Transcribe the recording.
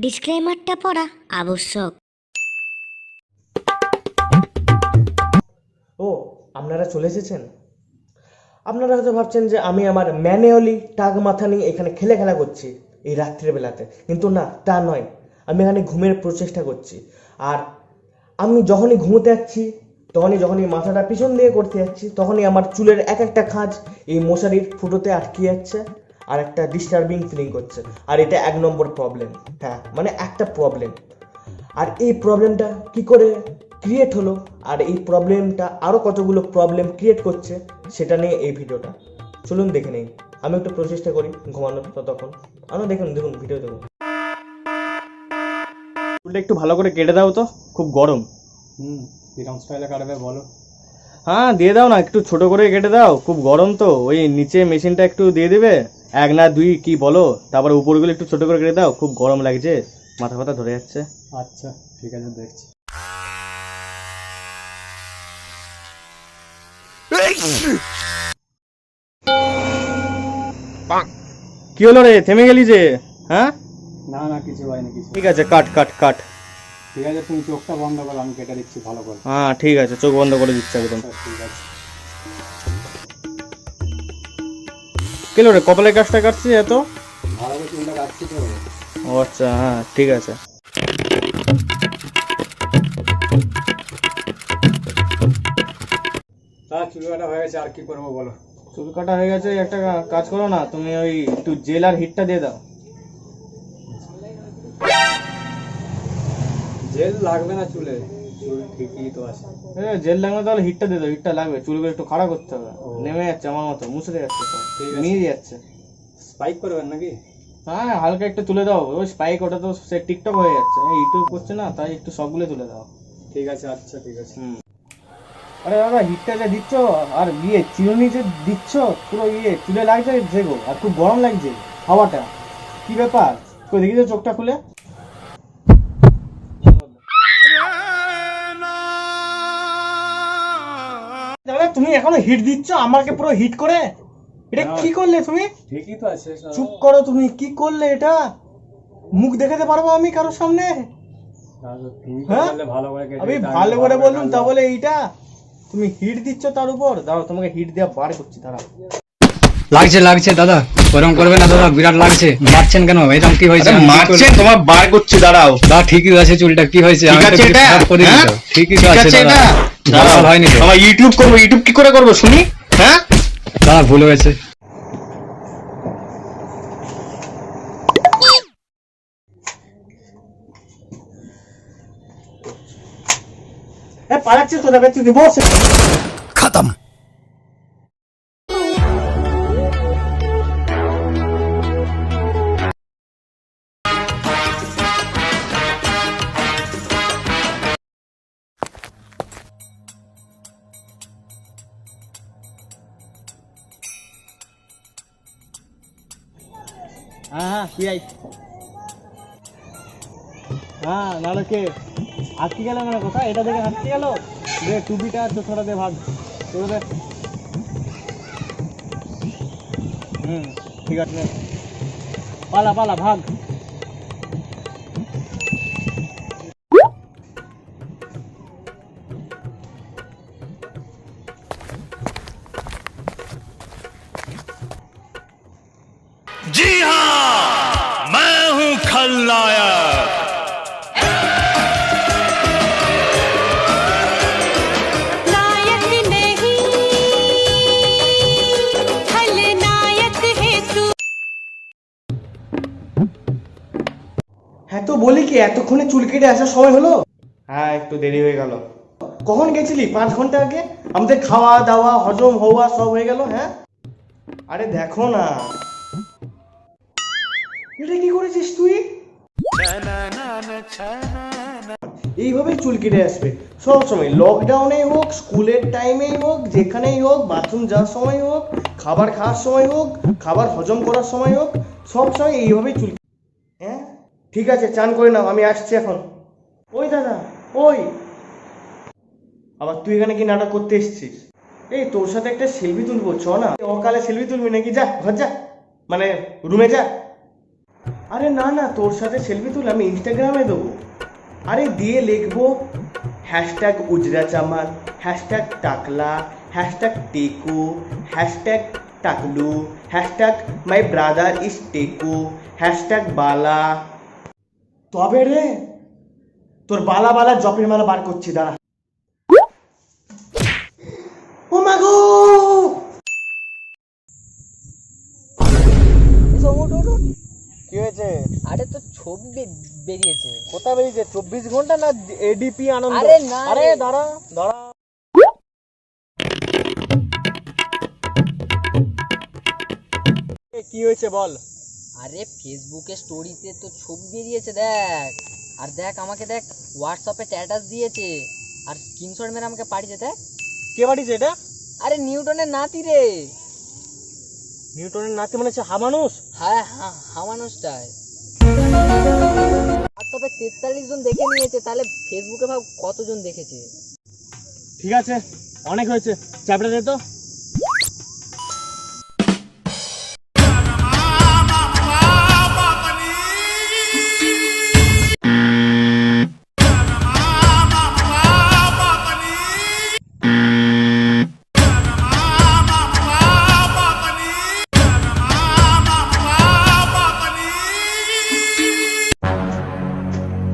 ডিসক্লেমারটা পড়া আবশ্যক। ও, আপনারা চলে এসেছেন। আপনারা হয়তো ভাবছেন যে আমি আমার ম্যানুয়ালি টাক মাথা নিয়ে এখানে খেলা করছি এই রাত্রের বেলাতে, কিন্তু না, তা নয়। আমি এখানে ঘুমের প্রচেষ্টা করছি। আর আমি যখনই ঘুমোতে যাচ্ছি, যখনই মাথাটা পিছন দিয়ে করতে যাচ্ছি, তখনই আমার চুলের এক একটা খাঁজ এই মশারির ফুটোতে আটকে যাচ্ছে আর একটা ডিস্টার্বিং ফিলিং করছে। আর এটা 1 নম্বর প্রবলেম। হ্যাঁ, মানে একটা প্রবলেম। আর এই প্রবলেমটা কি করে ক্রিয়েট হলো, আর এই প্রবলেমটা আরও কতগুলো প্রবলেম ক্রিয়েট করছে, সেটা নিয়ে এই ভিডিওটা। চলুন দেখে নেই। আমি একটু প্রচেষ্টা করি ঘুমানোর, ততক্ষণ আমরা দেখুন ভিডিও দেখুন। চুলটা একটু ভালো করে কেটে দাও তো, খুব গরম। কিরম স্টাইলে কাটবে বলো? হ্যাঁ, দিয়ে দাও না, একটু ছোট করে কেটে দাও, খুব গরম তো। ওই নিচে মেশিনটা একটু দিয়ে দেবে, 1 না 2 কি বলো, তারপরে উপরগুলো একটু ছোট করে কেটে দাও, খুব গরম লাগছে, মাথা ফাথা ধরে যাচ্ছে। আচ্ছা ঠিক আছে, দেখছি। কি হলো রে, থেমে গেলি যে? হ্যাঁ, না না, কিছু হয়নি কিছু। ঠিক আছে, কাট কাট কাট। ঠিক আছে, তুমি চোখটা বন্ধ করো, আমি কেটে দিচ্ছি ভালো করে। হ্যাঁ ঠিক আছে, চোখ বন্ধ করে দিচ্ছে একদম। ঠিক আছে। কেলো রে, কপালের কাজটা কাটছিস এত? ভালো করে চুলটা কাটছি তো। ও আচ্ছা, হ্যাঁ ঠিক আছে। চুল কাটা হয়ে গেছে, আর কি করবো বলো? চুল কাটা হয়ে গেছে, একটা কাজ করো না, তুমি ওই একটু জেল আর হিটটা দিয়ে দাও। জেল লাগবে না চুলে, চুল ঠিকই তো আছে। জেল লাগবে তাহলে হিটটা দিয়ে দাও, হিটটা লাগবে, চুলগুলো একটু খাড়া করতে হবে। নেমে যাচ্ছে আমার মতো, মুছড়ে যাচ্ছে, মিয়ে যাচ্ছে। স্পাইক করবেন নাকি? হ্যাঁ, হালকা একটু তুলে দাও, ওই স্পাইক, ওটা তো সে টিকটক হয়ে যাচ্ছে, ইউটিউব করছে না, তাই একটু সবগুলো তুলে দাও। ঠিক আছে, আচ্ছা ঠিক আছে। আরে দাদা, হিটটা যে দিচ্ছ আর চিরুনি যে দিচ্ছ, পুরো চুলে লাগছে যেগো, আর খুব গরম লাগছে হাওয়াটা, কি ব্যাপার? কই দেখি তো চোখটা খুলে। দাদা, তুমি এখনো হিট দিচ্ছ আমাকে পুরো হিট করে? এটা কি করলে তুমি? ঠিকই তো আছে। চুপ করো, তুমি কি করলে এটা? মুখ দেখাতে পারবো আমি কারোর সামনে? হ্যাঁ, আমি ভালো করে বললুম, তা বলে এইটা তুমি হিট দিচ্ছ তার উপর। দাঁড়াও, তোমাকে হিট দেওয়া বার করছি, দাঁড়াও। লাগছে দাদা, গরম করবে না দাদা, বিরাট লাগছে। মারছেন কেন? এরকম কি হয়েছে? মারছেন, তোমার বার করছি, দাঁড়াও। দাদা ঠিকই আছে, চুলটা কি হয়েছে? ঠিক আছে এটা? হ্যাঁ? ঠিকই ঠিক তো আছে আছে দাদা, এটা? দাদা হয়নি তো। আমার ইউটিউব করবো, ইউটিউব কি করে করবো শুনি? হ্যাঁ, দাদা ভুল হয়েছে। হ্যাঁ পালাচ্ছিস তো, দেবে তুই বস। খতম। হ্যাঁ হ্যাঁ, তুই আই। হ্যাঁ, নাহলে কে আটকে গেল? মানে কোথায় এটা দেখে আটকে গেল? দে টুপিটা, চোখটা দে, ভাগ করে দে। ঠিক আছে, পালা পালা, ভাগ। जी हाँ, मैं हूं खलनायक। नायक नहीं, खलनायक है तू। হ্যাঁ তো বলি কি, এতক্ষণে চুল কেটে আসার সময় হলো? হ্যাঁ, একটু দেরি হয়ে গেল। কখন গেছিলি? 5 ঘন্টা আগে। আমাদের খাওয়া দাওয়া, হজম হওয়া সব হয়ে গেল। হ্যাঁ, আরে দেখো না, এটা কি করেছিস তুই? এইভাবেই চুল কেটে আসবে সব সময়, লকডাউনে হোক, স্কুলের টাইমেই হোক, যেখানেই হোক, বাথরুম যাওয়ার সময় হোক, খাবার খাওয়ার সময় হোক, খাবার হজম করার সময় হোক, সব সময় এইভাবেই চুল। হ্যাঁ ঠিক আছে, চান করে নাও, আমি আসছি এখন। ওই দাদা, ওই আবার তুই এখানে কি নাটক করতে এসেছিস? এই তোর সাথে একটা সেলফি তুলবো, চ না। অকালে সেলফি তুলবি নাকি? যা ঘর যা, মানে রুমে যা। আরে না না, তোর সাথে সেলফি তুলে আমি ইনস্টাগ্রামে দেবো। আরে দিয়ে লিখবো হ্যাশট্যাগ উজরা চামান, হ্যাশট্যাগ টাকলা, হ্যাশট্যাগ টেকু, হ্যাশট্যাগ টাকলু, হ্যাশট্যাগ মাই ব্রাদার ইজ টেকু, হ্যাশট্যাগ বালা। তবে রে তোর বালা বালা জপের মালা বার করছি, দাঁড়া। ও মাগো, কি হয়েছে? আরে তো ছবি বেরিয়েছে। কোথা বেরিয়েছে? 24 ঘন্টা না এডিপি আনন্দ? আরে না আরে রে। দাঁড়া দাঁড়া, কি হয়েছে বল। আরে ফেসবুকে স্টোরিতে তো ছবি বেরিয়েছে দেখ। আর দেখ আমাকে দেখ, হোয়াটসঅ্যাপে স্ট্যাটাস দিয়েছে আর স্ক্রিনশট মেরে আমাকে পাঠিয়েছে দেখ। কে বাড়িছে এটা? আরে নিউটনের নাতি রে। নিউটনের নাতি মানে হচ্ছে হামানুষ। হ্যাঁ হ্যাঁ, হামানুষটাই। হোয়াটসঅ্যাপে 43 জন দেখে নিয়েছে, তাহলে ফেসবুকে ভাব কতজন দেখেছে। ঠিক আছে, অনেক হয়েছে, চ্যাপটা দে তো।